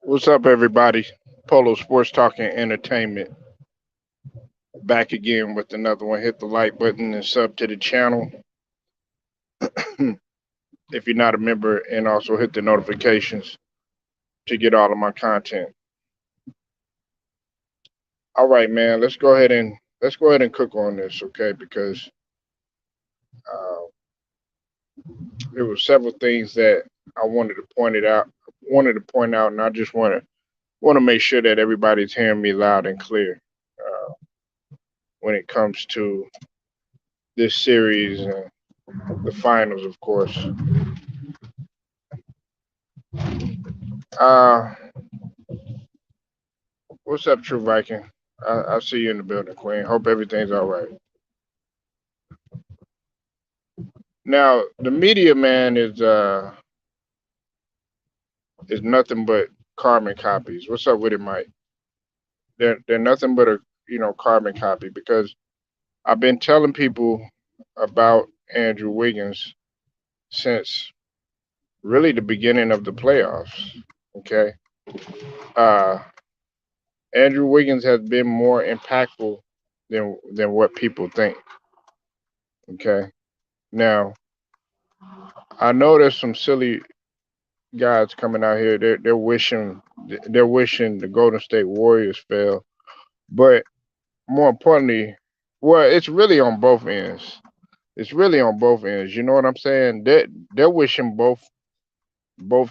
What's up, everybody? Polo Sports Talk and Entertainment back again with another one. Hit the like button and sub to the channel if you're not a member, and also hit the notifications to get all of my content. All right, man. Let's go ahead and cook on this, okay? Because uh, there were several things that I wanted to point out, and I just want to make sure that everybody's hearing me loud and clear when it comes to this series and the finals, of course. Uh, what's up, True Viking? I see you in the building, Queen. Hope everything's all right. Now, the media man is nothing but carbon copies. What's up with it, Mike? They're nothing but a carbon copy because I've been telling people about Andrew Wiggins since really the beginning of the playoffs. Okay, uh, Andrew Wiggins has been more impactful than what people think. Okay, now I know there's some silly guys coming out here. They're wishing the Golden State Warriors fell, but more importantly, well, it's really on both ends. It's really on both ends. You know what I'm saying? They're wishing both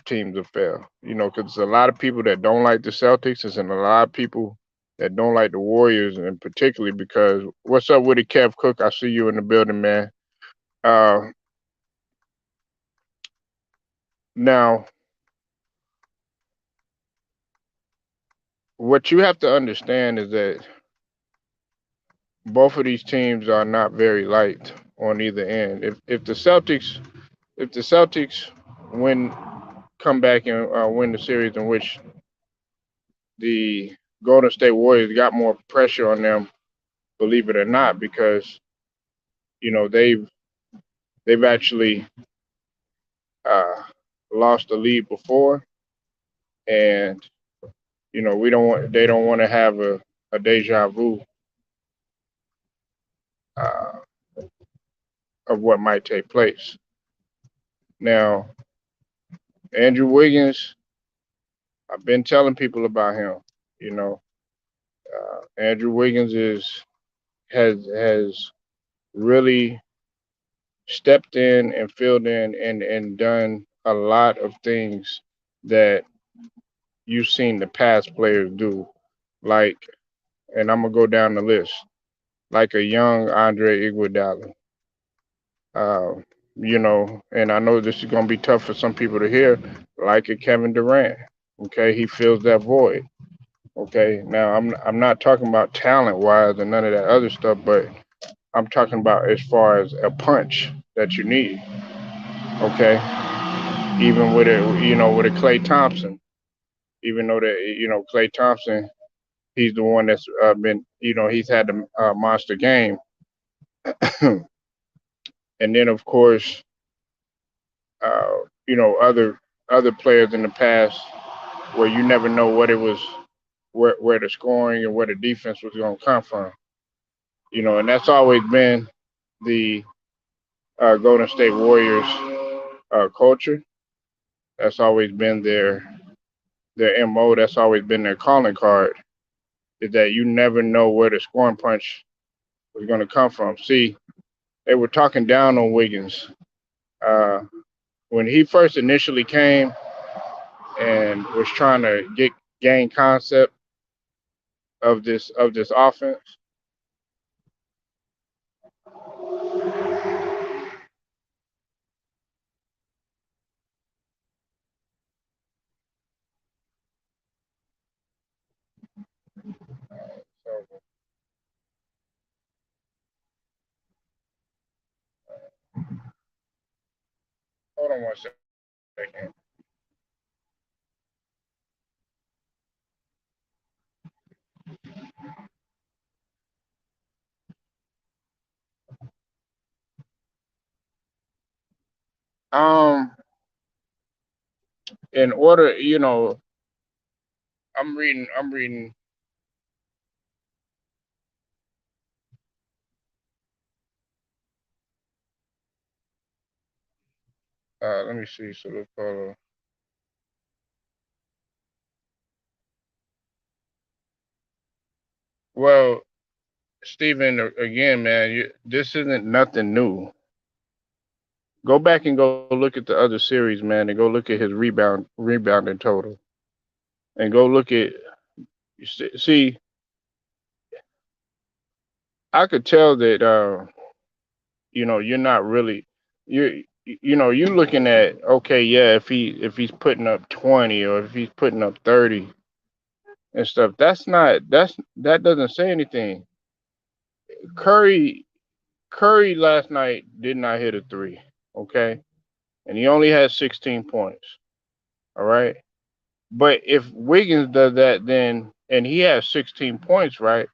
teams to fail. Because a lot of people that don't like the Celtics, and a lot of people that don't like the Warriors, and particularly because what's up with it, Kev Cook? I see you in the building, man. Uh, now, what you have to understand is that both of these teams are not very liked on either end. If the Celtics win, come back and win the series in which the Golden State Warriors got more pressure on them, believe it or not, because they've actually uh, lost the lead before, and we don't want they don't want to have a deja vu uh, of what might take place. Now, Andrew Wiggins, I've been telling people about him. You know, Andrew Wiggins has really stepped in and filled in and done a lot of things that you've seen the past players do. Like, and I'm gonna go down the list, like a young Andre Iguodala. Uh, and I know this is gonna be tough for some people to hear, like a Kevin Durant. Okay, he fills that void. Okay, now I'm not talking about talent wise and none of that other stuff, but I'm talking about as far as a punch that you need. Okay, even with a Clay Thompson, even though that Clay Thompson, he's the one that's been he's had the monster game, and then of course uh, other players in the past where you never know what it was, where the scoring and where the defense was going to come from. And that's always been the Golden State Warriors culture. That's always been their MO. That's always been their calling card. Is that you never know where the scoring punch was going to come from. See, they were talking down on Wiggins uh, when he first initially came and was trying to gain concept of this offense. So hold on 1 second. Um, in order, I'm reading. I'm reading. Let me see. So the Polo. Well, Stephen, again, man, this isn't nothing new. Go back and go look at the other series, man, and go look at his rebounding total, and go look at. See, I could tell that you're not really you're looking at, okay, yeah, if he's putting up 20 or if he's putting up 30 and stuff. That doesn't say anything. Curry last night did not hit a three, okay, and he only had 16 points. All right, but if Wiggins does that, then and he has 16 points, right?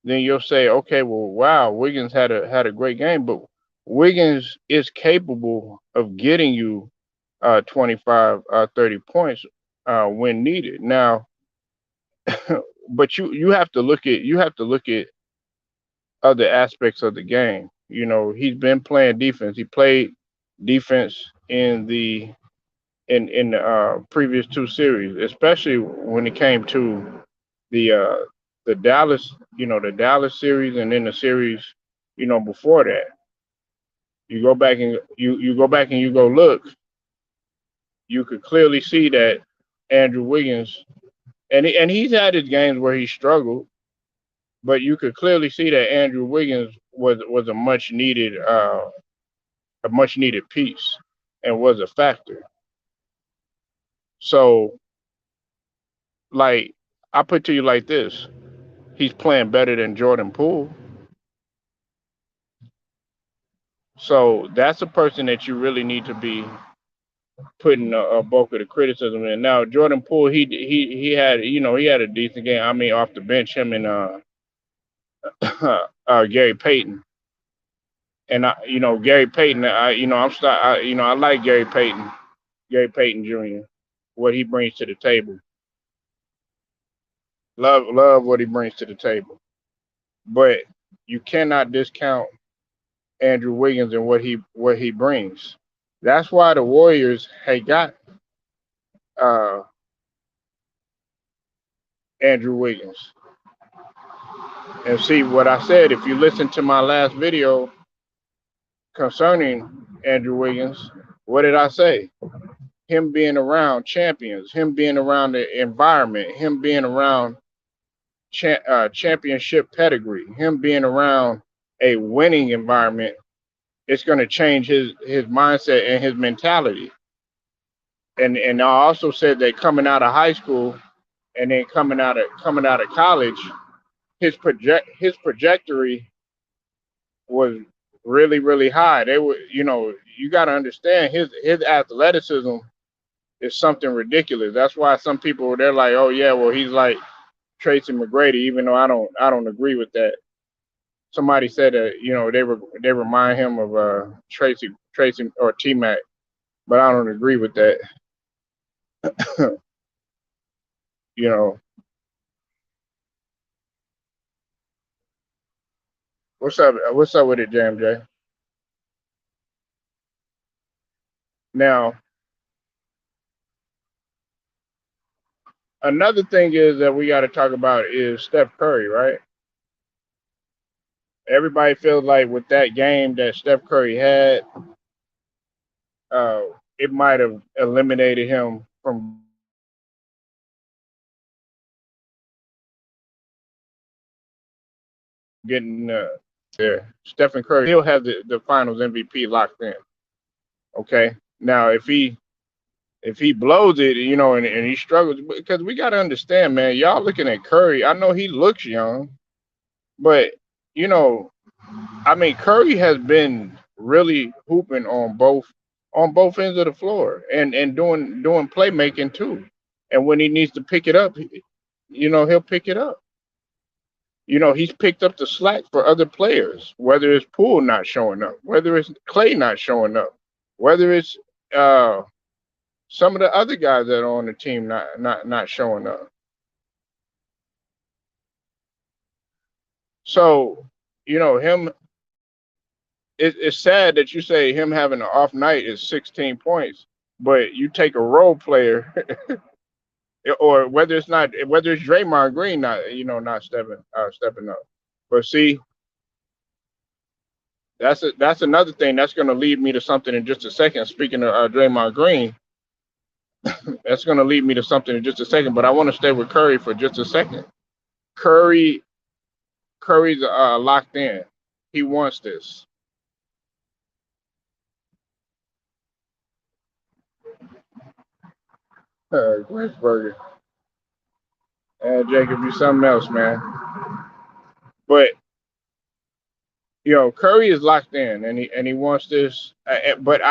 Then you'll say, okay, well, wow, Wiggins had a great game, but Wiggins is capable of getting you 25, 30 points when needed. Now, but you have to look at other aspects of the game. He's been playing defense. He played defense in the previous two series, especially when it came to the Dallas series, and then the series before that. You go look, you could clearly see that Andrew Wiggins, and he's had his games where he struggled, but you could clearly see that Andrew Wiggins was a much needed piece and was a factor. So, like, I put to you like this: he's playing better than Jordan Poole. So that's a person that you really need to be putting a bulk of the criticism in. Now, Jordan Poole, he had a decent game. I mean, off the bench, him and Gary Payton. And Gary Payton, I like Gary Payton Jr. What he brings to the table. Love what he brings to the table. But you cannot discount Andrew Wiggins and what he brings. That's why the Warriors had got uh, Andrew Wiggins. And see what I said. If you listen to my last video concerning Andrew Wiggins, what did I say? Him being around champions, him being around the environment, him being around championship pedigree, him being around a winning environment, it's going to change his mindset and his mentality. And I also said that coming out of high school and then coming out of college, his trajectory was really, really high. You got to understand his athleticism is something ridiculous. That's why some people, they're like, oh yeah, well, he's like Tracy McGrady, even though I don't agree with that. Somebody said that they remind him of Tracy or T Mac, but I don't agree with that. you know what's up with it, Jam J? Now, another thing is that we got to talk about is Steph Curry, right? Everybody feels like with that game that Steph Curry had, uh, it might have eliminated him from getting there. Stephen Curry still has the Finals MVP locked in. Okay, now if he blows it, and he struggles, because we got to understand, man. Y'all looking at Curry. I know he looks young, but you know, I mean, Curry has been really hooping on both ends of the floor, and doing playmaking too. And when he needs to pick it up, he'll pick it up. He's picked up the slack for other players, whether it's Poole not showing up, whether it's Clay not showing up, whether it's uh, some of the other guys that are on the team not showing up. So, him. It's sad that you say him having an off night is 16 points, but you take a role player, or whether it's Draymond Green not stepping up. But see, that's another thing that's going to lead me to something in just a second. Speaking of Draymond Green, that's going to lead me to something in just a second. But I want to stay with Curry for just a second. Curry, Curry's locked in. He wants this. Chris Burger. Jacob, you something else, man. But Curry is locked in, and he wants this. But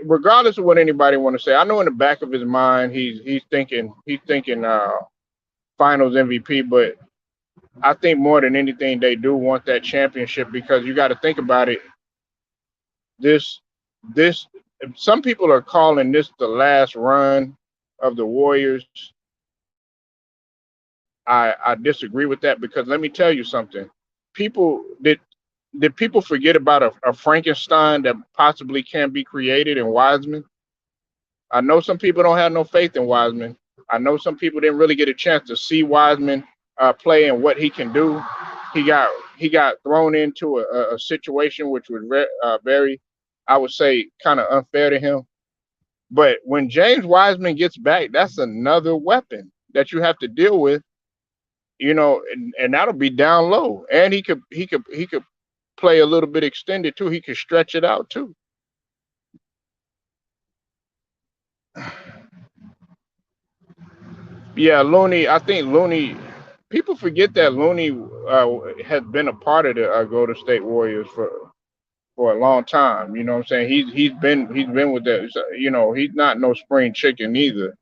regardless of what anybody want to say, I know in the back of his mind he's thinking Finals MVP. But I think more than anything they do want that championship, because you got to think about it. This some people are calling this the last run of the Warriors. I disagree with that, because let me tell you something. People did people forget about a Frankenstein that possibly can be created in Wiseman? I know some people don't have no faith in Wiseman. I know some people didn't really get a chance to see Wiseman play and what he can do. He got he got thrown into a situation which was very, I would say, kind of unfair to him. But when James Wiseman gets back, that's another weapon that you have to deal with, and that'll be down low. And he could play a little bit extended too. He could stretch it out too. Yeah, Looney. I think Looney. People forget that Looney has been a part of the Golden State Warriors for a long time. You know what I'm saying? He's been with that. So, he's not no spring chicken either.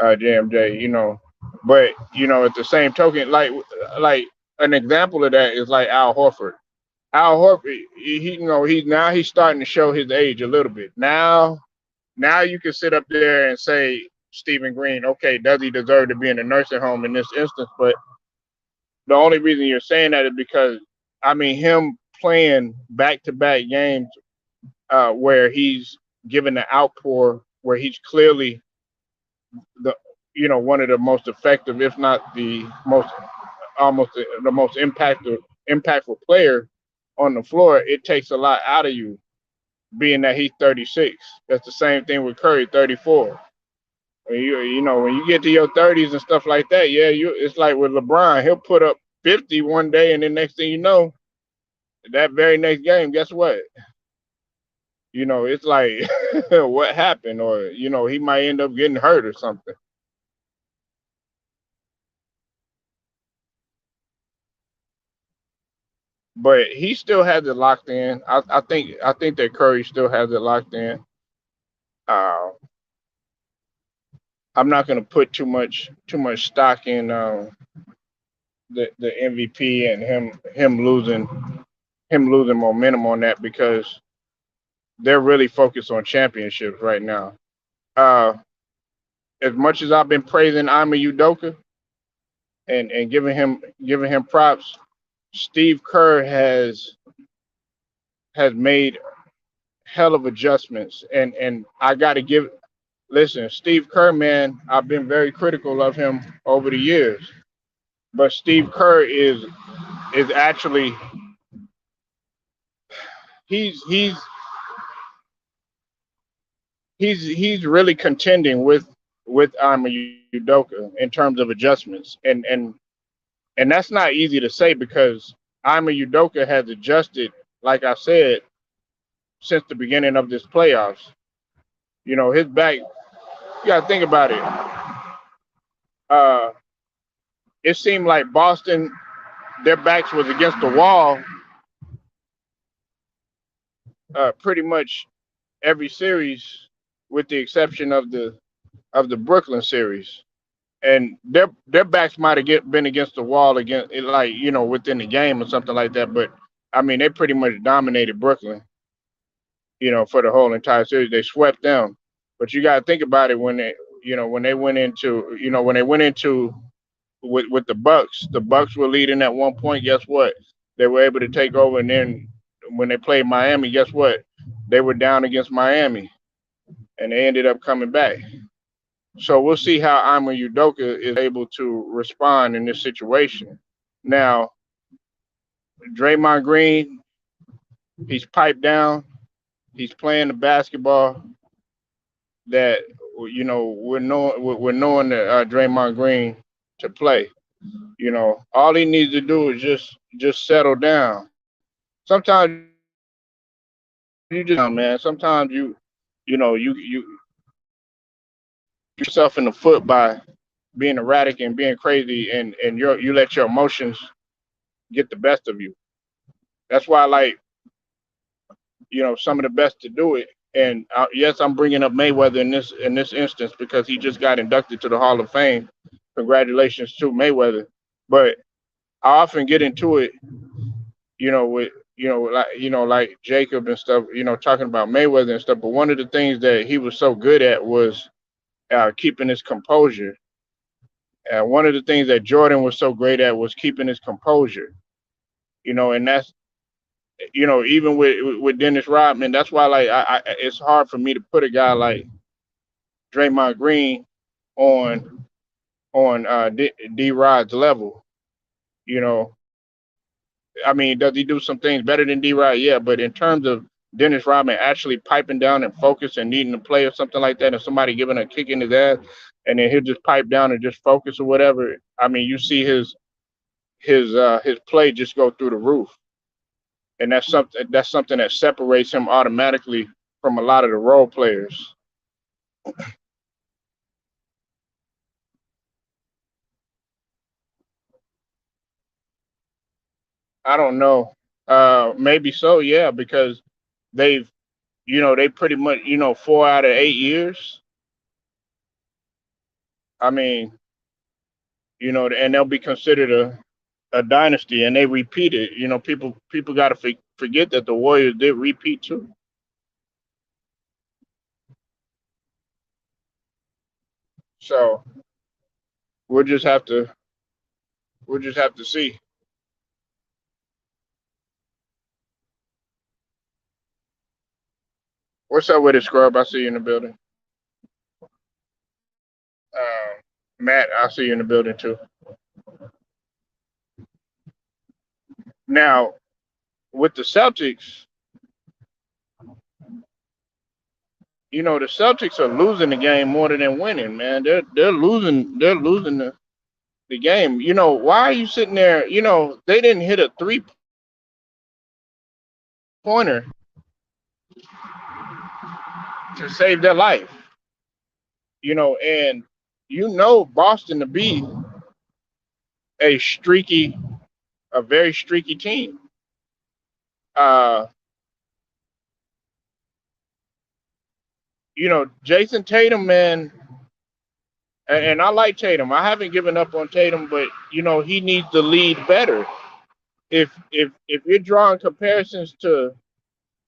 JMJ. But at the same token, like an example of that is like Al Horford. Al Horford, he's starting to show his age a little bit. Now you can sit up there and say Stephen Green, okay, does he deserve to be in a nursing home in this instance? But the only reason you're saying that is because, I mean, him playing back to back games where he's given the outpour, where he's clearly the one of the most effective, if not the most, almost the most impactful player on the floor. It takes a lot out of you, being that he's 36. That's the same thing with Curry, 34. When you get to your 30s and stuff like that, yeah, it's like with LeBron. He'll put up 50 one day, and then next thing you know, that very next game, guess what? It's like what happened, or he might end up getting hurt or something. But he still has it locked in. I think that Curry still has it locked in. Uh, I'm not going to put too much stock in the MVP and him losing momentum on that, because they're really focused on championships right now. Uh, as much as I've been praising Ima Udoka and giving him props, Steve Kerr has made hell of adjustments, and I got to listen, Steve Kerr, man, I've been very critical of him over the years, but Steve Kerr is actually he's he's really contending with Ima Udoka in terms of adjustments, and that's not easy to say, because Ima Udoka has adjusted, like I said, since the beginning of this playoffs. His back. You got to think about it. Uh, it seemed like Boston, their backs was against the wall pretty much every series, with the exception of the Brooklyn series. And their backs might have been against the wall again, like within the game or something like that. But I mean, they pretty much dominated Brooklyn, for the whole entire series. They swept them. But you got to think about it when they went into with the Bucks. The Bucks were leading at one point. Guess what? They were able to take over, and then when they played Miami, guess what? They were down against Miami, and they ended up coming back. So we'll see how Ima Udoka is able to respond in this situation. Now, Draymond Green, he's piped down. He's playing the basketball that we're knowing that Draymond Green to play. All he needs to do is just settle down. Sometimes you just man. Sometimes you yourself in the foot by being erratic and being crazy, and you let your emotions get the best of you. That's why I like some of the best to do it. And yes, I'm bringing up Mayweather in this instance because he just got inducted to the Hall of Fame. Congratulations to Mayweather. But I often get into it, with like Jacob and stuff, talking about Mayweather and stuff. But one of the things that he was so good at was keeping his composure. One of the things that Jordan was so great at was keeping his composure. And that's even with Dennis Rodman. That's why like it's hard for me to put a guy like Draymond Green on D Rod's level. You know, I mean, does he do some things better than D Rod? Yeah, but in terms of Dennis Rodman actually piping down and focus and needing to play or something like that, and somebody giving a kick in his ass, and then he'll just pipe down and just focus or whatever. I mean, you see his play just go through the roof, and that's something that separates him automatically from a lot of the role players. I don't know. Maybe so, yeah, because they've they pretty much 4 out of 8 years. I mean, and they'll be considered a dynasty, and they repeat it. People got to forget that the Warriors did repeat too. So we'll just have to see. What's up with it, Scrub? I see you in the building. Matt, I see you in the building too. Now with the Celtics, the Celtics are losing the game more than they're winning. Man, they're losing the game. Why are you sitting there? They didn't hit a 3-pointer to save their life. And Boston to be a streaky, a very streaky team. Uh, Jason Tatum, man, and I like Tatum. I haven't given up on Tatum, but he needs to lead better. If you're drawing comparisons to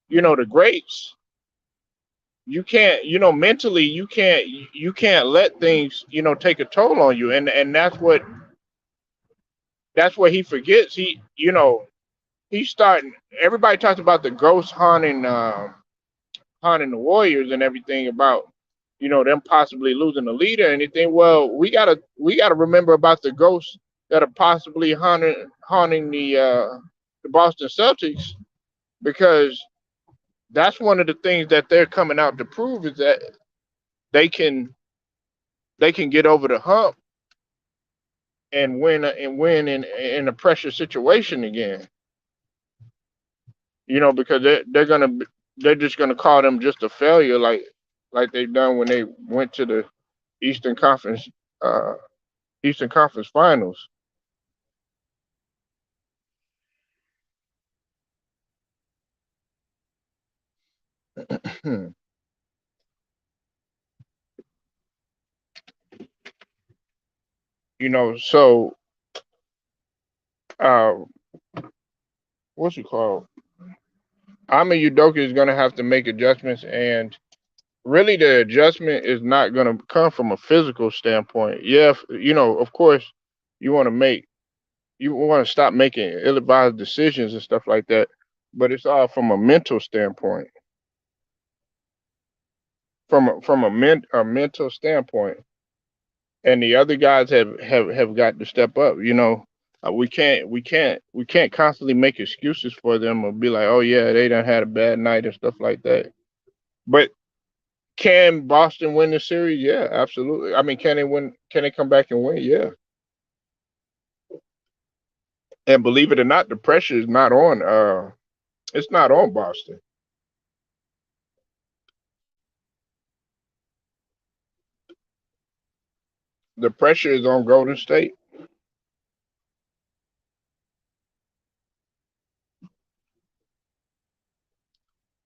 the greats, you can't mentally you can't let things take a toll on you, and that's what he forgets. He's starting. Everybody talks about the ghost haunting the Warriors and everything about them possibly losing the lead or anything. Well, we gotta remember about the ghosts that are possibly haunting the Boston Celtics, because that's one of the things that they're coming out to prove is that they can they can get over the hump and win in a pressure situation again. Because they're just gonna call them just a failure, like they've done when they went to the Eastern Conference uh, Eastern Conference Finals. So uh, what's it called? Ama Udoka is gonna have to make adjustments, and really the adjustment is not gonna come from a physical standpoint. Yeah, of course, You want to make you want to stop making ill-advised decisions and stuff like that. But it's all from a mental standpoint. A mental standpoint, and the other guys have got to step up. We can't constantly make excuses for them or be like, oh yeah, they done had a bad night and stuff like that. But can Boston win the series? Yeah, absolutely. I mean, can they win? Can they come back and win? Yeah. And believe it or not, the pressure is not on. It's not on Boston. The pressure is on Golden State.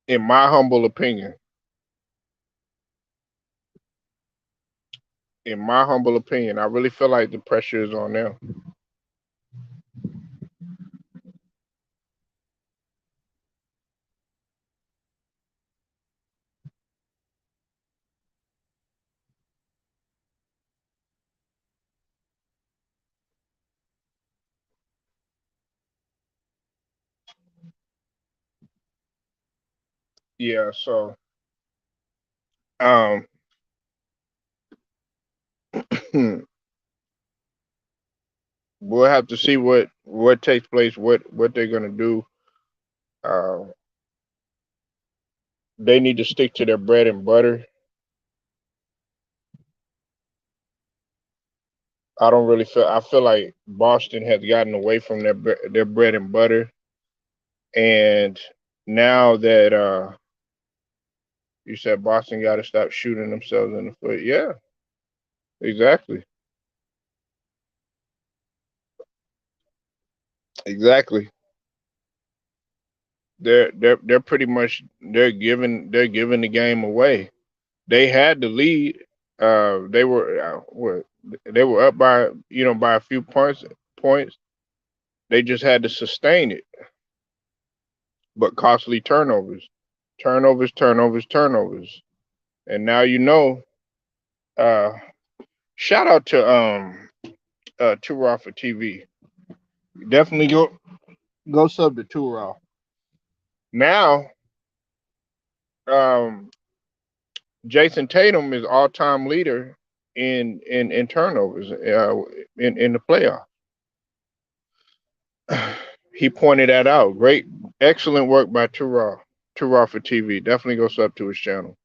In my humble opinion. In my humble opinion, I really feel like the pressure is on them. Yeah. So, um, we'll have to see what takes place, what they're gonna do. Uh, they need to stick to their bread and butter. I don't really feel. I feel like Boston has gotten away from their bread and butter, and now that you said Boston got to stop shooting themselves in the foot. Yeah, exactly, exactly. They're pretty much they're giving the game away. They had the lead. They were what they were up by by a few points. They just had to sustain it, but costly turnovers, and now Uh, shout out to Raw for TV. Definitely go sub to Two Raw. Now, um, Jason Tatum is all time leader in turnovers in the playoff. He pointed that out. Great, excellent work by Two Raw for TV. Definitely go sub to his channel.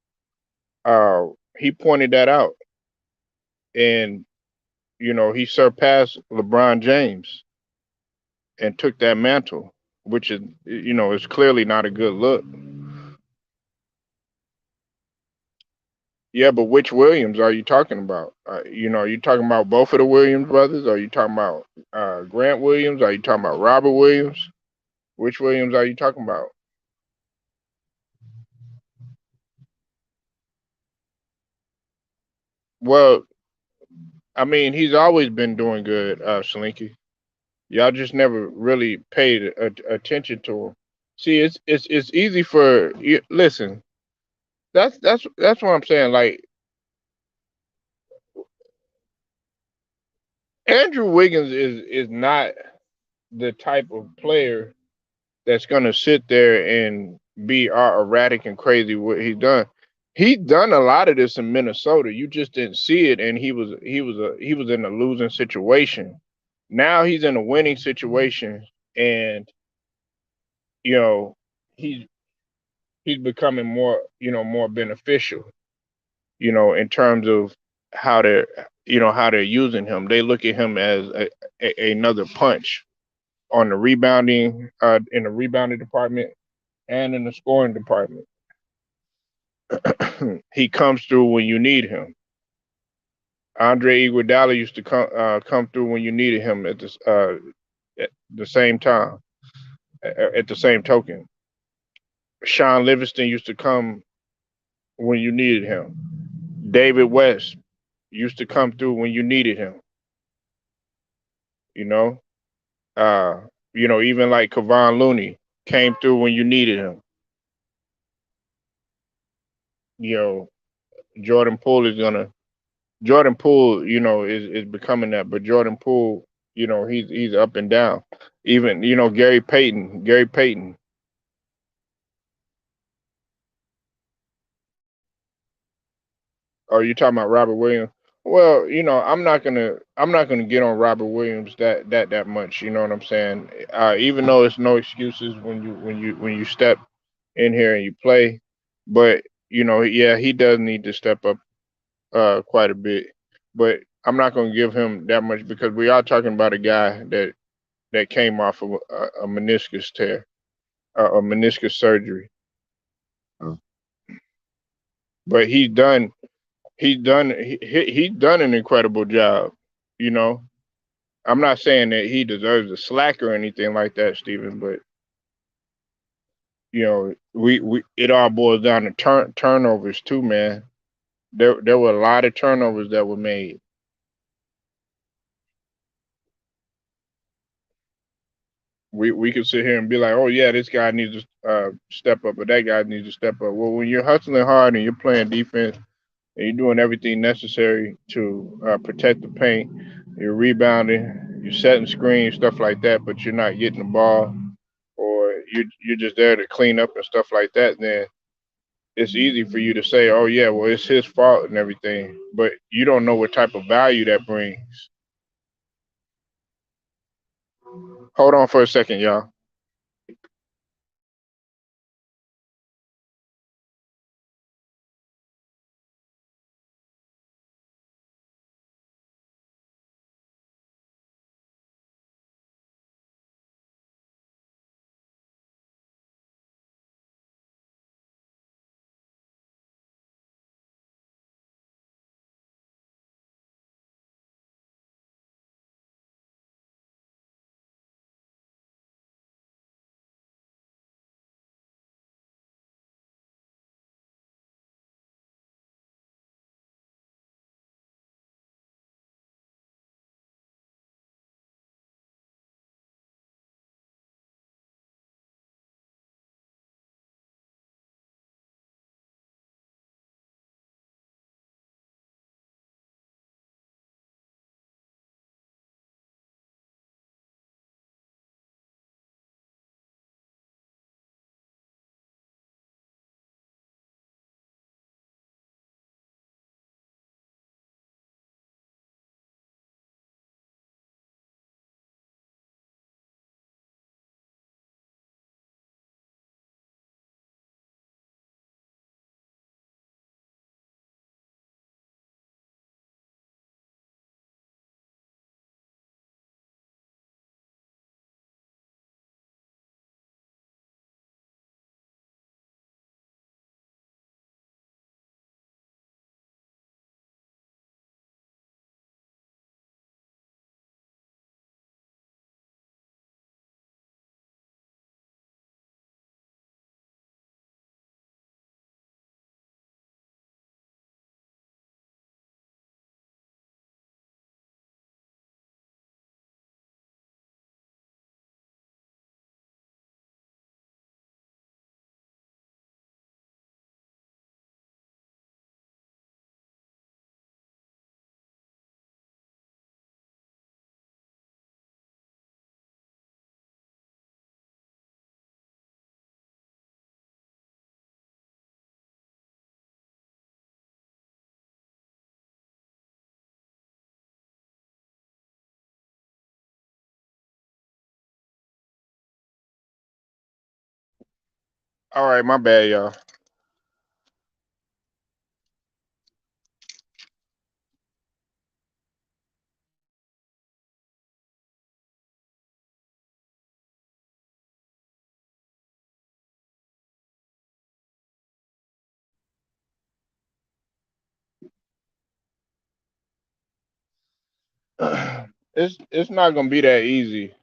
He pointed that out, and he surpassed LeBron James and took that mantle, which is clearly not a good look. Yeah, but which Williams are you talking about? Are you talking about both of the Williams brothers? Are you talking about Grant Williams? Are you talking about Robert Williams? Which Williams are you talking about? Well, I mean, he's always been doing good, Slinky. Y'all just never really paid attention to him. See, it's easy for you. Listen, that's what I'm saying. Like Andrew Wiggins is not the type of player that's gonna sit there and be erratic and crazy what he's done. He's done a lot of this in Minnesota. You just didn't see it, and he was in a losing situation. Now he's in a winning situation, and you know he's he's becoming more beneficial. In terms of how they're using him. They look at him as another punch on the rebounding in the rebounding department and in the scoring department. He comes through when you need him. Andre Iguodala used to come through when you needed him at the same time. At the same token, Sean Livingston used to come when you needed him. David West used to come through when you needed him. You know, uh, even like Kevon Looney came through when you needed him. You know, Jordan Poole is gonna Jordan Poole, is becoming that, but Jordan Poole He's up and down. Even Gary Payton. Gary Payton. Are you talking about Robert Williams? Well, I'm not gonna get on Robert Williams that much. You know what I'm saying? Even though it's no excuses when you step in here and you play, but yeah, he does need to step up quite a bit. But I'm not gonna give him that much because we are talking about a guy that came off of a meniscus tear, a meniscus surgery. But he's done an incredible job. You know, I'm not saying that he deserves a slack or anything like that, Stephen. But we it all boils down to turnovers too, man. There were a lot of turnovers that were made. We could sit here and be like, oh yeah, this guy needs to step up, but that guy needs to step up. Well, when you're hustling hard and you're playing defense and you're doing everything necessary to protect the paint, you're rebounding, you're setting screens, stuff like that, but you're not getting the ball, or you're just there to clean up and stuff like that, then it's easy for you to say, oh yeah, well it's his fault and everything, but you don't know what type of value that brings. Hold on for a second, y'all. All right, my bad, y'all. It's not gonna be that easy.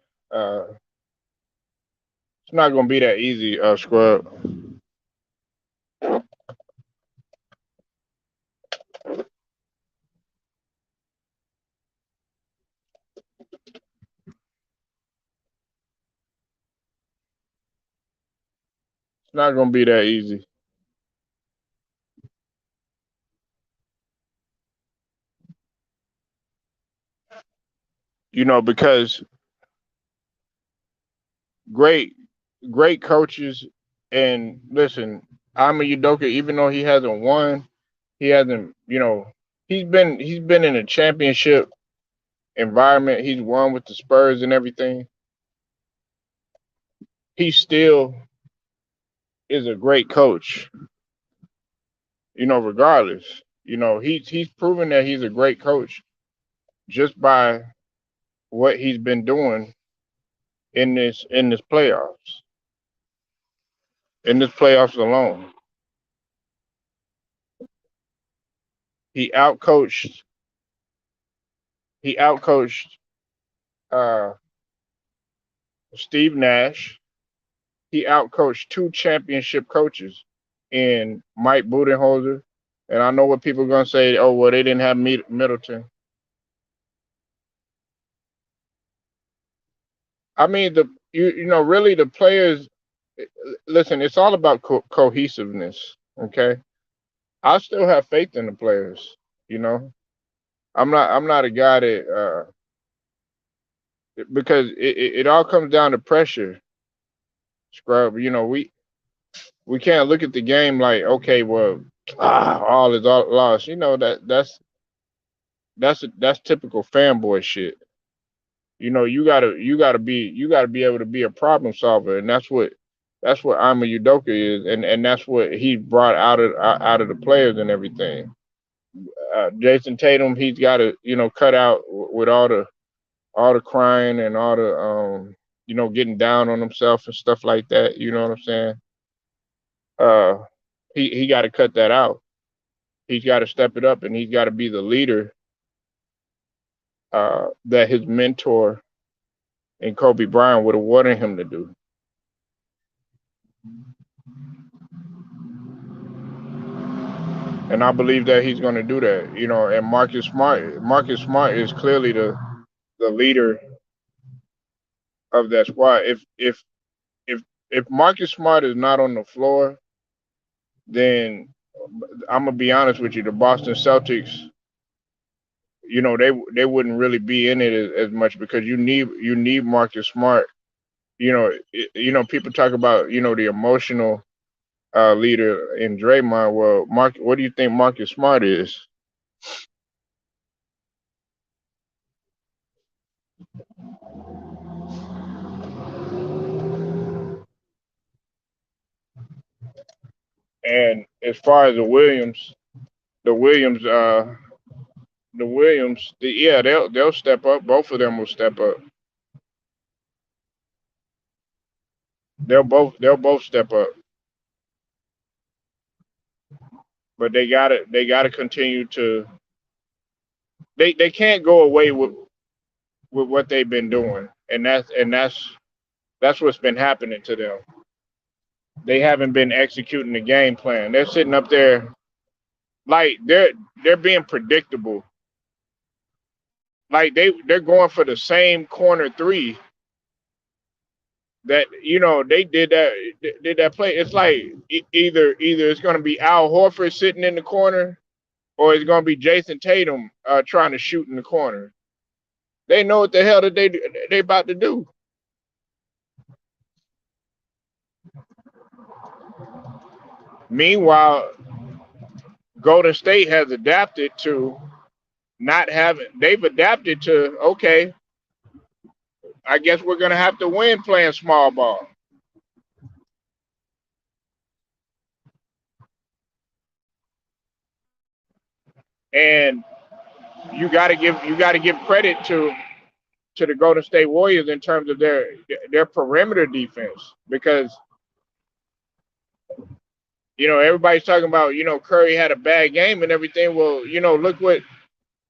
It's not gonna be that easy, Scrub. It's not gonna be that easy. because great great coaches, and listen, Ama Udoka, even though he hasn't won, he hasn't, he's been in a championship environment. He's won with the Spurs and everything. He still is a great coach, regardless. He's proven that he's a great coach just by what he's been doing in this playoffs. In this playoffs alone. He outcoached he outcoached uh Steve Nash. He outcoached two championship coaches in Mike Budenholzer. And I know what people are gonna say, oh well, they didn't have Middleton. I mean, really the players. Listen, it's all about cohesiveness. Okay, I still have faith in the players. You know, I'm not a guy that because it all comes down to pressure, Scrub. We can't look at the game like, okay, well, all is all lost. That's typical fanboy shit. You gotta be able to be a problem solver, and that's what Ima Udoka is, and that's what he brought out of the players and everything. Jason Tatum, he's got to cut out with all the crying and all the getting down on himself and stuff like that. You know what I'm saying? Uh, he got to cut that out. He's got to step it up, and he's got to be the leader that his mentor and Kobe Bryant would have wanted him to do. And I believe that he's going to do that. And Marcus Smart is clearly the leader of that squad. If Marcus Smart is not on the floor, then I'm gonna be honest with you, the Boston Celtics, they wouldn't really be in it as much because you need Marcus Smart. People talk about the emotional leader in Draymond. Well, what do you think Marcus Smart is? And as far as the Williams, yeah, they'll step up. Both of them will step up. They'll both step up. But they gotta continue to. They can't go away with what they've been doing, and that's what's been happening to them. They haven't been executing the game plan. They're sitting up there like they're being predictable. Like they're going for the same corner three that they did that play. It's like either it's going to be Al Horford sitting in the corner or it's going to be Jason Tatum trying to shoot in the corner. They know what the hell that they about to do. Meanwhile, Golden State has adapted to not having. They've adapted to, okay, I guess we're gonna have to win playing small ball. And you got to give credit to the Golden State Warriors in terms of their perimeter defense because everybody's talking about Curry had a bad game and everything. Well, look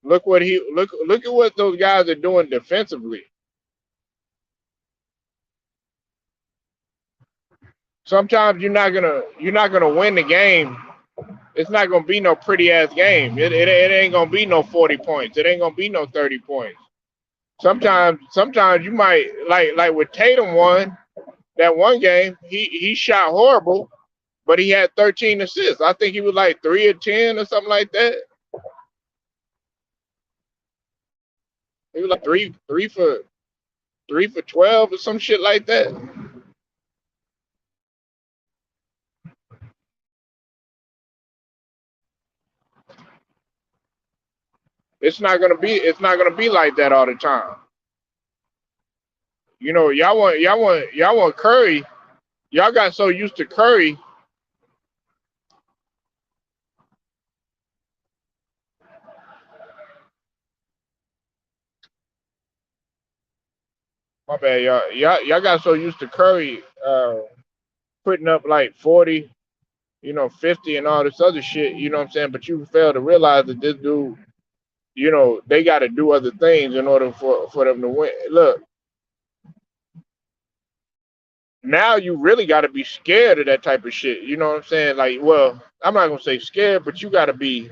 at what those guys are doing defensively. Sometimes you're not gonna win the game. It's not gonna be no pretty ass game. It ain't gonna be no 40 points. It ain't gonna be no 30 points. Sometimes you might like with Tatum won that one game. He shot horrible, but he had 13 assists. I think he was like 3 or 10 or something like that. He was like three for 12 or some shit like that. It's not gonna be like that all the time. You know, y'all want Curry. Y'all got so used to Curry. My bad, y'all got so used to Curry putting up like 40, 50 and all this other shit, you know what I'm saying? But you fail to realize that this dude, they got to do other things in order for them to win. Look, now you really got to be scared of that type of shit. You know what I'm saying? Like, well, I'm not gonna say scared, but you got to be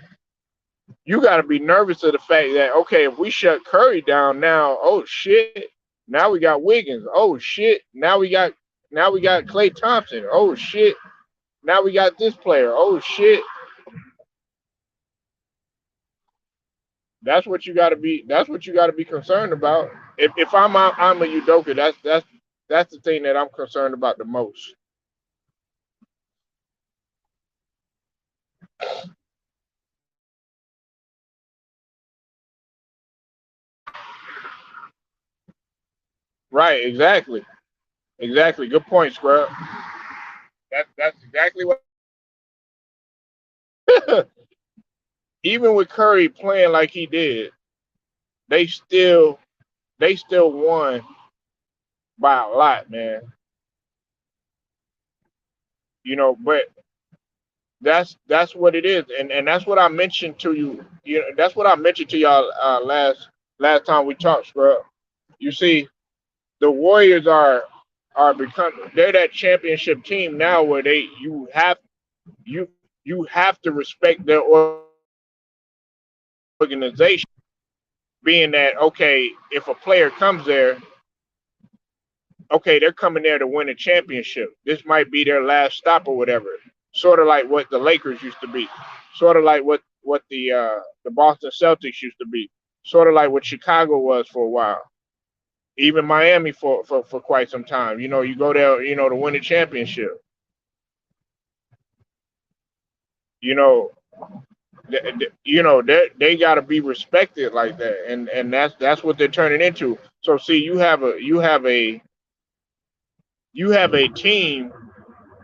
nervous of the fact that, okay, if we shut Curry down now, oh shit, now we got Wiggins. Oh shit, now we got Klay Thompson. Oh shit, now we got this player. Oh shit. That's what you got to be. That's what you got to be concerned about. If I'm a Udoka, that's the thing that I'm concerned about the most. Right? Exactly. Exactly. Good point, Scrub. That's exactly what. Even with Curry playing like he did, they still they still won by a lot, man. But that's what it is, and that's what I mentioned to you. That's what I mentioned to y'all last time we talked, Scrub. You see, the Warriors are becoming they're that championship team now where you you have to respect their organization, being that, okay, if a player comes there, okay, they're coming there to win a championship. This might be their last stop or whatever. Sort of like what the Lakers used to be. Sort of like what the Boston Celtics used to be. Sort of like what Chicago was for a while. Even Miami for quite some time. You go there, to win a championship. You know, they got to be respected like that, and that's what they're turning into. So see, you have a team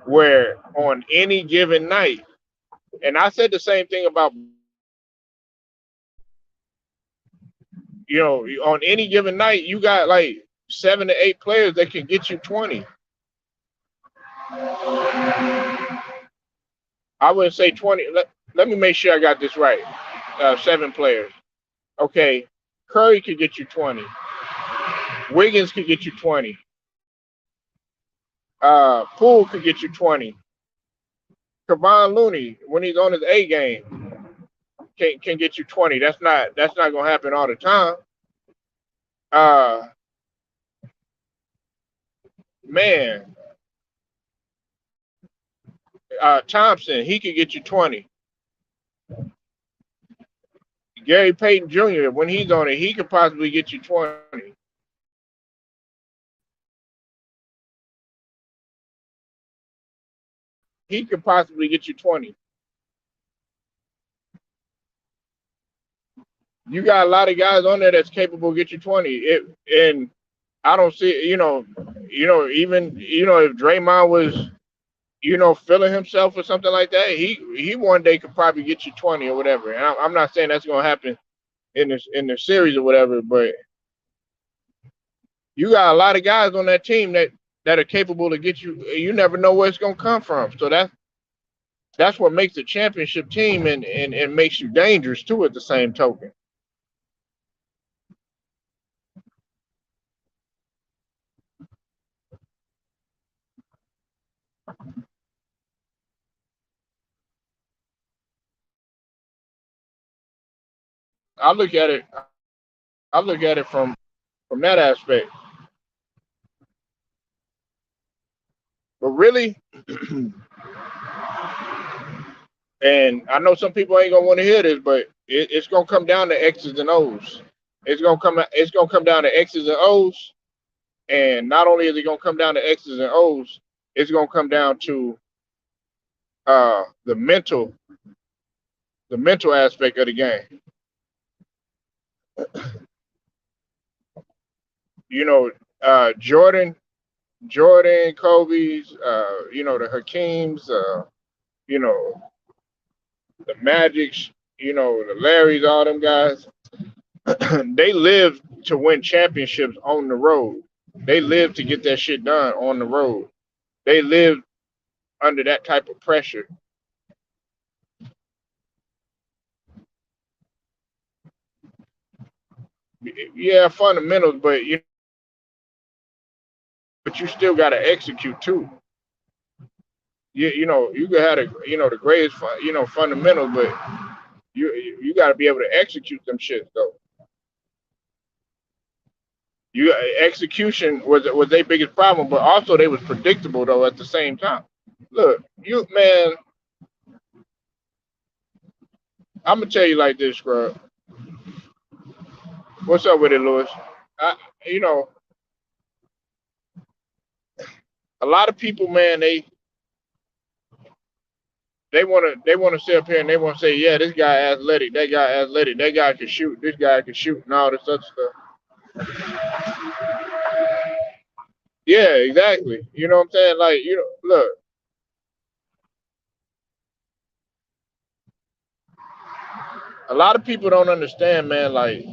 where on any given night, and I said the same thing about, on any given night you got like 7 to 8 players that can get you 20. I wouldn't say 20. Let me make sure I got this right. 7 players. Okay, Curry could get you 20. Wiggins could get you 20. Poole could get you 20. Kevon Looney, when he's on his A game, can get you 20. That's not gonna happen all the time. Uh Man, Thompson, he could get you 20. Gary Payton Jr., when he's on it, he could possibly get you 20. He could possibly get you 20. You got a lot of guys on there that's capable of get you 20. And I don't see, even, if Draymond was, feeling himself or something like that, he one day could probably get you 20 or whatever. And I'm not saying that's going to happen in the series or whatever, but you got a lot of guys on that team that are capable to get you. You never know where it's going to come from. So that's what makes a championship team, and makes you dangerous too at the same token. I look at it. I look at it from that aspect. But really, and I know some people ain't gonna want to hear this, but it's gonna come down to X's and O's. It's gonna come down to X's and O's, and not only is it gonna come down to X's and O's, it's gonna come down to uh, the mental the mental aspect of the game. You know, Jordan, Kobe's, the Hakeem's, you know, the Magics, the Larrys, all them guys. They live to win championships on the road. They live to get that shit done on the road. They live under that type of pressure. Yeah, fundamentals, but you still got to execute too. You can have the greatest fundamentals, but you got to be able to execute them shit though. You Execution was their biggest problem, but also they was predictable though at the same time. Look, you man, I'm gonna tell you like this, Scrub. What's up with it, Lewis? I, you know, a lot of people, man, they wanna sit up here and they wanna say, yeah, this guy athletic, that guy can shoot, this guy can shoot, and all this other stuff. Yeah, exactly. You know what I'm saying? Like, look, a lot of people don't understand, man. Like,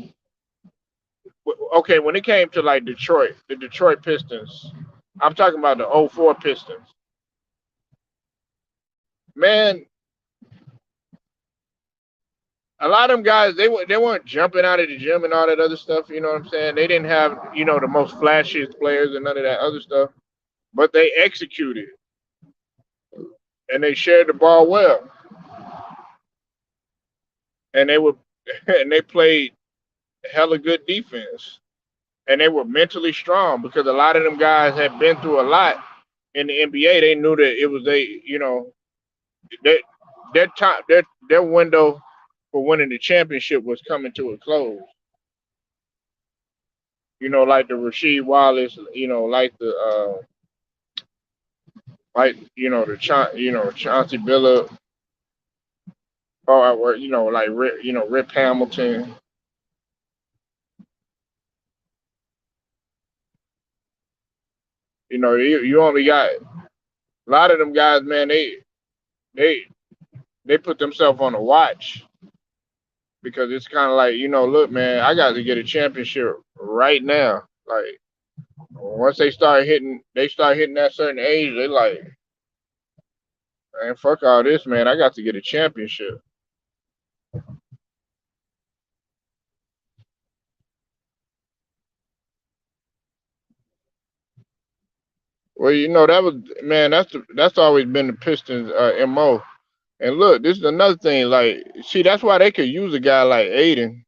okay, when it came to like Detroit, the Detroit Pistons, I'm talking about the '04 Pistons. Man, a lot of them guys, they weren't jumping out of the gym and all that other stuff. You know what I'm saying? They didn't have the most flashiest players and none of that other stuff, but they executed and they shared the ball well, and they were and they played hella good defense, and they were mentally strong because a lot of them guys had been through a lot in the NBA. They knew that it was that their time their window for winning the championship was coming to a close. Like the Rasheed Wallace, like the Chauncey Billups, or like Rip Hamilton. You only got a lot of them guys, man. They they put themselves on a watch because it's kind of like, look, man, I got to get a championship right now. Like once they start hitting that certain age, they like, man, fuck all this, man. I got to get a championship. Well, that was, man. That's always been the Pistons' mo. And look, this is another thing. Like, see, that's why they could use a guy like Aiden.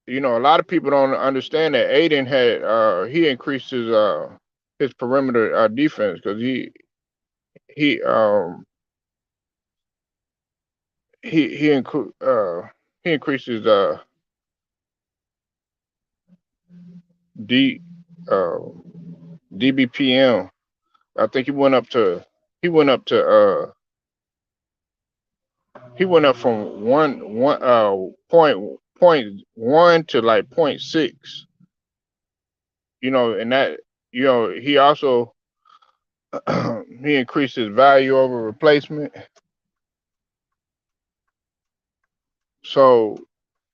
A lot of people don't understand that Aiden had he increased his perimeter defense because he um he incre- he increased his D uh DBPM. I think he went up to he went up from one point one to like point six. And that he also he increased his value over replacement. So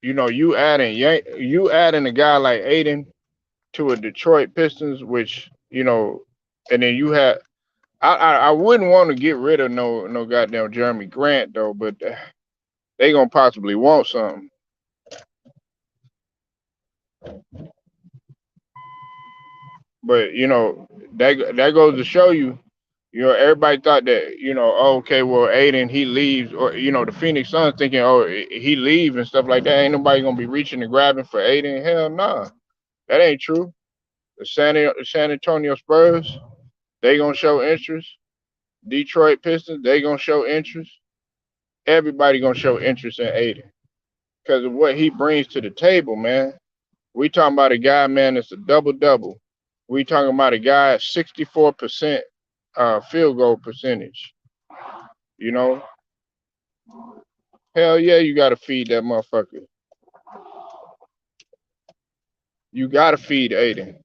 you adding a guy like Aiden to a Detroit Pistons, which and then you have I wouldn't want to get rid of no goddamn Jeremy Grant though, but they gonna possibly want something. But that goes to show you, everybody thought that oh, okay, well Aiden he leaves, or the Phoenix Suns thinking, oh, he leave and stuff like that. Ain't nobody gonna be reaching and grabbing for Aiden. Hell nah, that ain't true. The San Antonio Spurs, they gonna show interest. Detroit Pistons, they gonna show interest. Everybody gonna show interest in Aiden because of what he brings to the table, man. We talking about a guy, man, that's a double double. We talking about a guy at 64% field goal percentage. You know, hell yeah, you got to feed that motherfucker. You got to feed Aiden.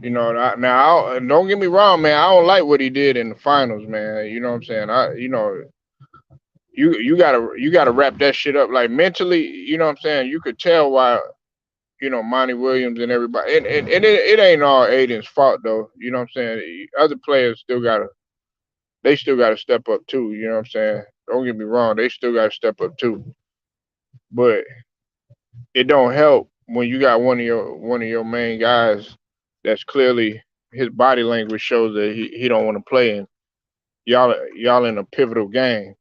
You know, now don't get me wrong, man. I don't like what he did in the finals, man. You know what I'm saying? You gotta wrap that shit up like mentally. You know what I'm saying? You could tell why Monty Williams and everybody, and it ain't all Aiden's fault though. You know what I'm saying? Other players still gotta step up too. You know what I'm saying? Don't get me wrong, they still gotta step up too. But it don't help when you got one of your main guys that's clearly his body language shows that he don't want to play, and y'all in a pivotal game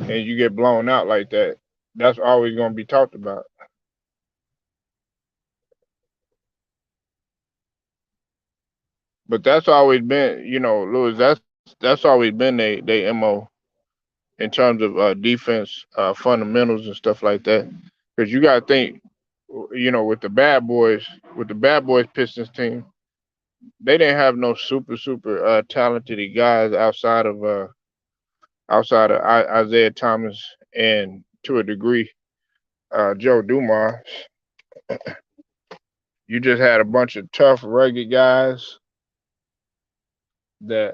and you get blown out like that. That's always gonna be talked about. But that's always been, Lewis. That's always been they mo in terms of defense fundamentals and stuff like that. Because you gotta think, with the bad boys Pistons team, they didn't have no super talented guys outside of Isaiah Thomas and to a degree Joe Dumars. You just had a bunch of tough, rugged guys that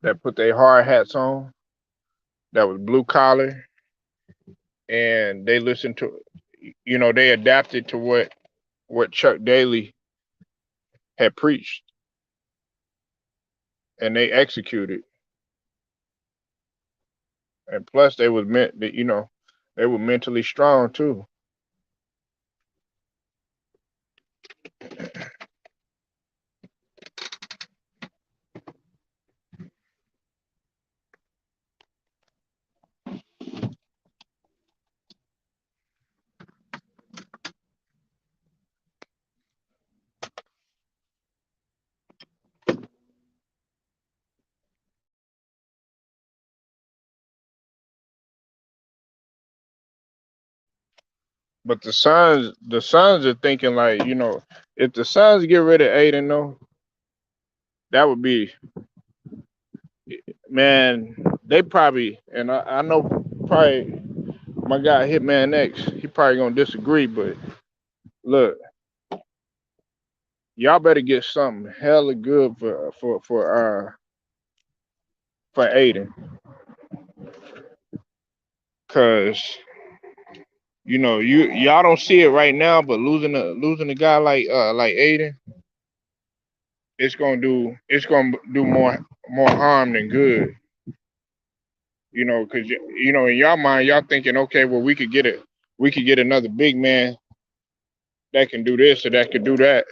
that put their hard hats on, that was blue collar, and they listened to, they adapted to what Chuck Daly had preached, and they executed. And plus, they was meant that they were mentally strong too. But the Suns are thinking like, if the Suns get rid of Aiden, though, that would be, man. They probably, and I know probably my guy Hitman X, he probably gonna disagree, but look, y'all better get something hella good for Aiden, cause y'all don't see it right now, but losing a guy like Aiden, it's gonna do more harm than good. Because in y'all mind, y'all thinking, okay, well, we could get another big man that can do this or that could do that.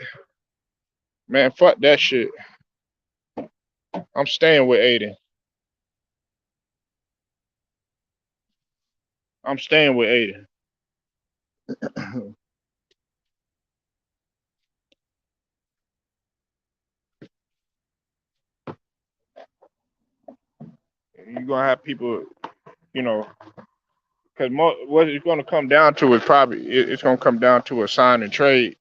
Man, fuck that shit. I'm staying with Aiden. I'm staying with Aiden. You're gonna have people, you know, because what it's gonna come down to is probably it's gonna come down to a sign and trade.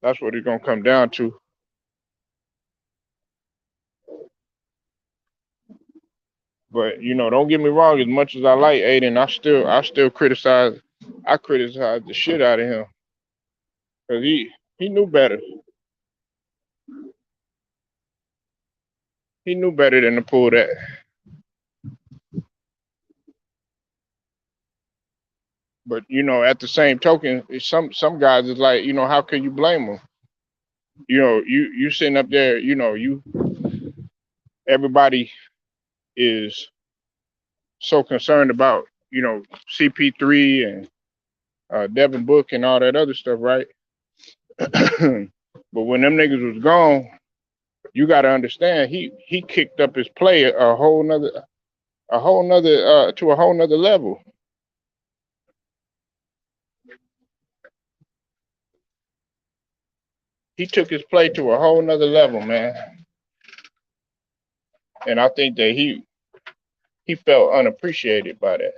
That's what it's gonna come down to. But don't get me wrong. As much as I like Aiden, I still criticize the shit out of him because he knew better. He knew better than to pull that. But at the same token, some guys is like, how can you blame them? You sitting up there, you everybody is so concerned about CP3 and Devin Book and all that other stuff, right? But when them niggas was gone, you got to understand he kicked up his play to a whole nother level. He took his play to a whole nother level, man. And I think that he felt unappreciated by that.